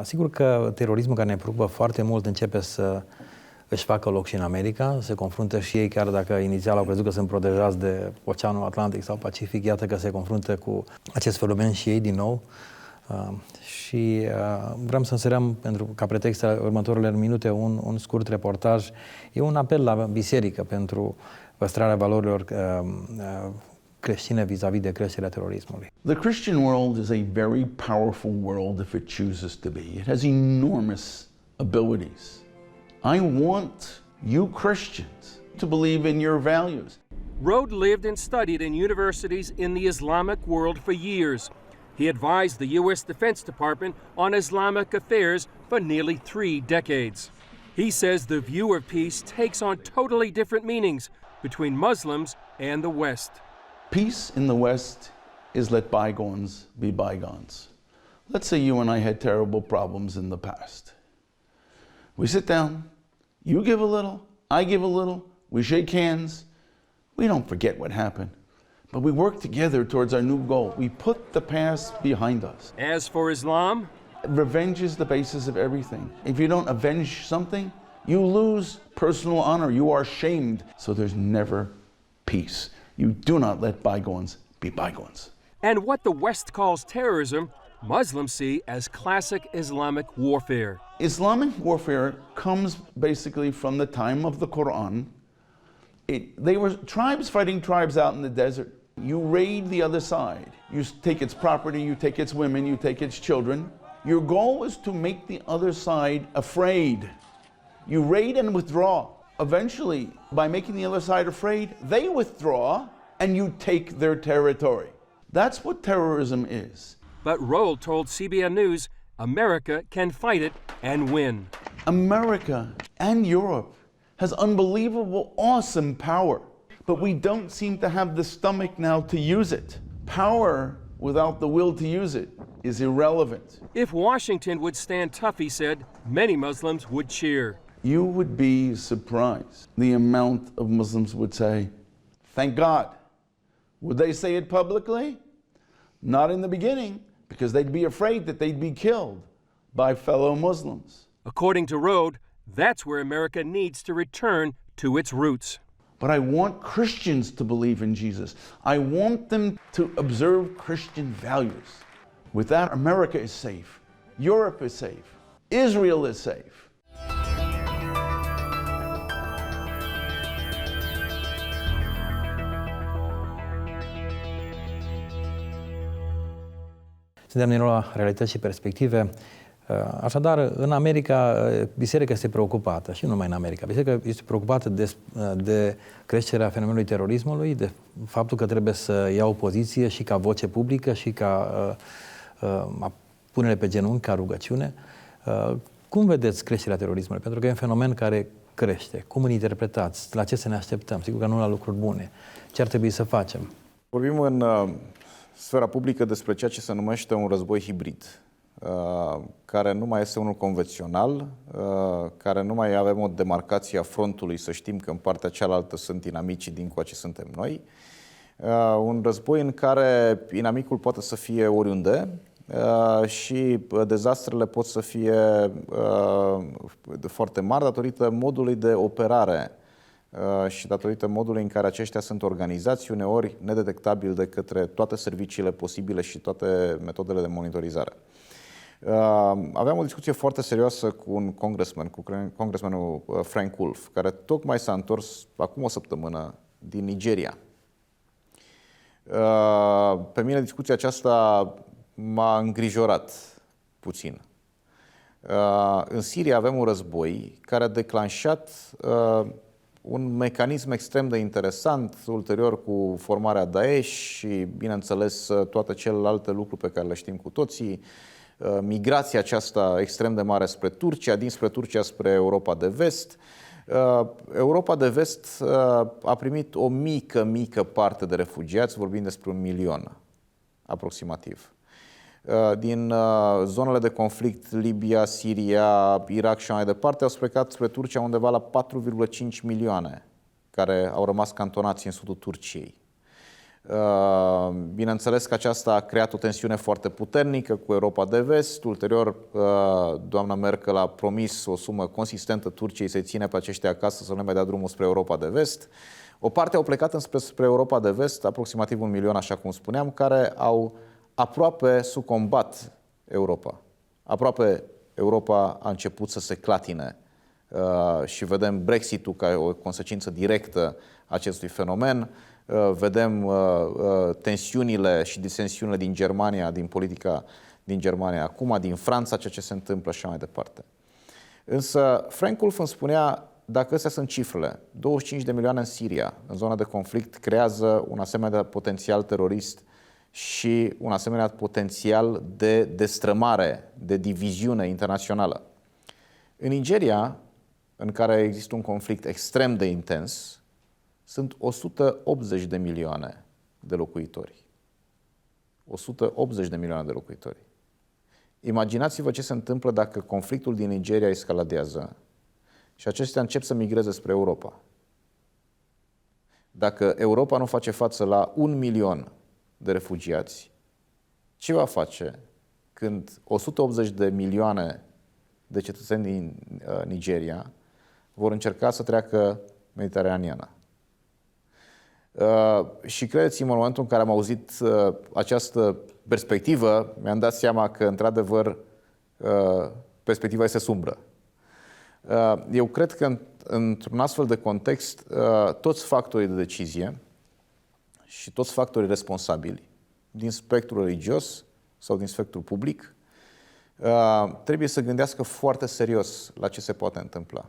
Sigur că terorismul care ne preocupă foarte mult începe să își facă loc și în America, se confruntă și ei, chiar dacă inițial au crezut că sunt protejați de Oceanul Atlantic sau Pacific, iată că se confruntă cu acest fenomen și ei din nou. Și vreau să înserăm, ca pretext al următoarele minute, un scurt reportaj. E un apel la biserică pentru păstrarea valorilor creștine vis-a-vis de creșterea terorismului. The Christian world is a very powerful world if it chooses to be. It has enormous abilities. I want you Christians to believe in your values. Rode lived and studied in universities in the Islamic world for years. He advised the U.S. Defense Department on Islamic affairs for nearly 3 decades. He says the view of peace takes on totally different meanings between Muslims and the West. Peace in the West is let bygones be bygones. Let's say you and I had terrible problems in the past. We sit down, you give a little, I give a little, we shake hands. We don't forget what happened, but we work together towards our new goal. We put the past behind us. As for Islam, revenge is the basis of everything. If you don't avenge something, you lose personal honor. You are shamed. So there's never peace. You do not let bygones be bygones. And what the West calls terrorism, Muslims see as classic Islamic warfare. Islamic warfare comes basically from the time of the Quran. They were tribes fighting tribes out in the desert. You raid the other side. You take its property, you take its women, you take its children. Your goal is to make the other side afraid. You raid and withdraw. Eventually, by making the other side afraid, they withdraw and you take their territory. That's what terrorism is. But Roll told CBN News America can fight it and win. America and Europe has unbelievable, awesome power, but we don't seem to have the stomach now to use it. Power without the will to use it is irrelevant. If Washington would stand tough, he said, many Muslims would cheer. You would be surprised the amount of Muslims would say, thank God. Would they say it publicly? Not in the beginning, because they'd be afraid that they'd be killed by fellow Muslims. According to Rode, that's where America needs to return to its roots. But I want Christians to believe in Jesus. I want them to observe Christian values. With that, America is safe. Europe is safe. Israel is safe. Suntem din nou la realități și perspective. Așadar, în America, biserica este preocupată, și nu numai în America. Biserica este preocupată de creșterea fenomenului terorismului, de faptul că trebuie să ia o poziție și ca voce publică și ca punere pe genunchi, ca rugăciune. Cum vedeți creșterea terorismului? Pentru că e un fenomen care crește. Cum îl interpretați? La ce să ne așteptăm? Sigur că nu la lucruri bune. Ce ar trebui să facem? Vorbim în sfera publică despre ceea ce se numește un război hibrid, care nu mai este unul convențional, care nu mai avem o demarcație a frontului, să știm că în partea cealaltă sunt inamicii, dincoace suntem noi. Un război în care inamicul poate să fie oriunde și dezastrele pot să fie foarte mari datorită modului de operare și datorită modului în care aceștia sunt organizați, uneori nedetectabili de către toate serviciile posibile și toate metodele de monitorizare. Aveam o discuție foarte serioasă cu un congresmanul Frank Wolf, care tocmai s-a întors acum o săptămână din Nigeria. Pe mine discuția aceasta m-a îngrijorat puțin. În Siria avem un război care a declanșat un mecanism extrem de interesant, ulterior cu formarea Daesh și, bineînțeles, toate celelalte lucruri pe care le știm cu toții, migrația aceasta extrem de mare spre Turcia, dinspre Turcia spre Europa de Vest. Europa de Vest a primit o mică parte de refugiați, vorbim despre 1 milion aproximativ. Din zonele de conflict, Libia, Siria, Irak și mai departe, au plecat spre Turcia undeva la 4,5 milioane care au rămas cantonați în sudul Turciei. Bineînțeles că aceasta a creat o tensiune foarte puternică cu Europa de Vest. Ulterior, doamna Merkel a promis o sumă consistentă Turciei să-i ține pe aceștia acasă, să nu mai dea drumul spre Europa de Vest. O parte au plecat spre Europa de Vest, aproximativ 1 milion, așa cum spuneam, care au aproape sucombat Europa. Aproape Europa a început să se clatine și vedem Brexit-ul ca o consecință directă a acestui fenomen. Vedem tensiunile și disensiunile din Germania, din politica din Germania acum, din Franța, ceea ce se întâmplă și așa mai departe. Însă Frank Wolf îmi spunea, dacă astea sunt cifrele, 25 de milioane în Siria, în zona de conflict, creează un asemenea potențial terorist și un asemenea potențial de destrămare, de diviziune internațională. În Nigeria, în care există un conflict extrem de intens, sunt 180 de milioane de locuitori. 180 de milioane de locuitori. Imaginați-vă ce se întâmplă dacă conflictul din Nigeria escaladează și acestea încep să migreze spre Europa. Dacă Europa nu face față la 1 milion de refugiați, ce va face când 180 de milioane de cetățeni din Nigeria vor încerca să treacă Mediteraneana? Și credeți-mă, în momentul în care am auzit această perspectivă, mi-am dat seama că, într-adevăr, perspectiva este sumbră. Eu cred că, într-un astfel de context, toți factorii de decizie și toți factorii responsabili, din spectrul religios sau din spectrul public, trebuie să gândească foarte serios la ce se poate întâmpla.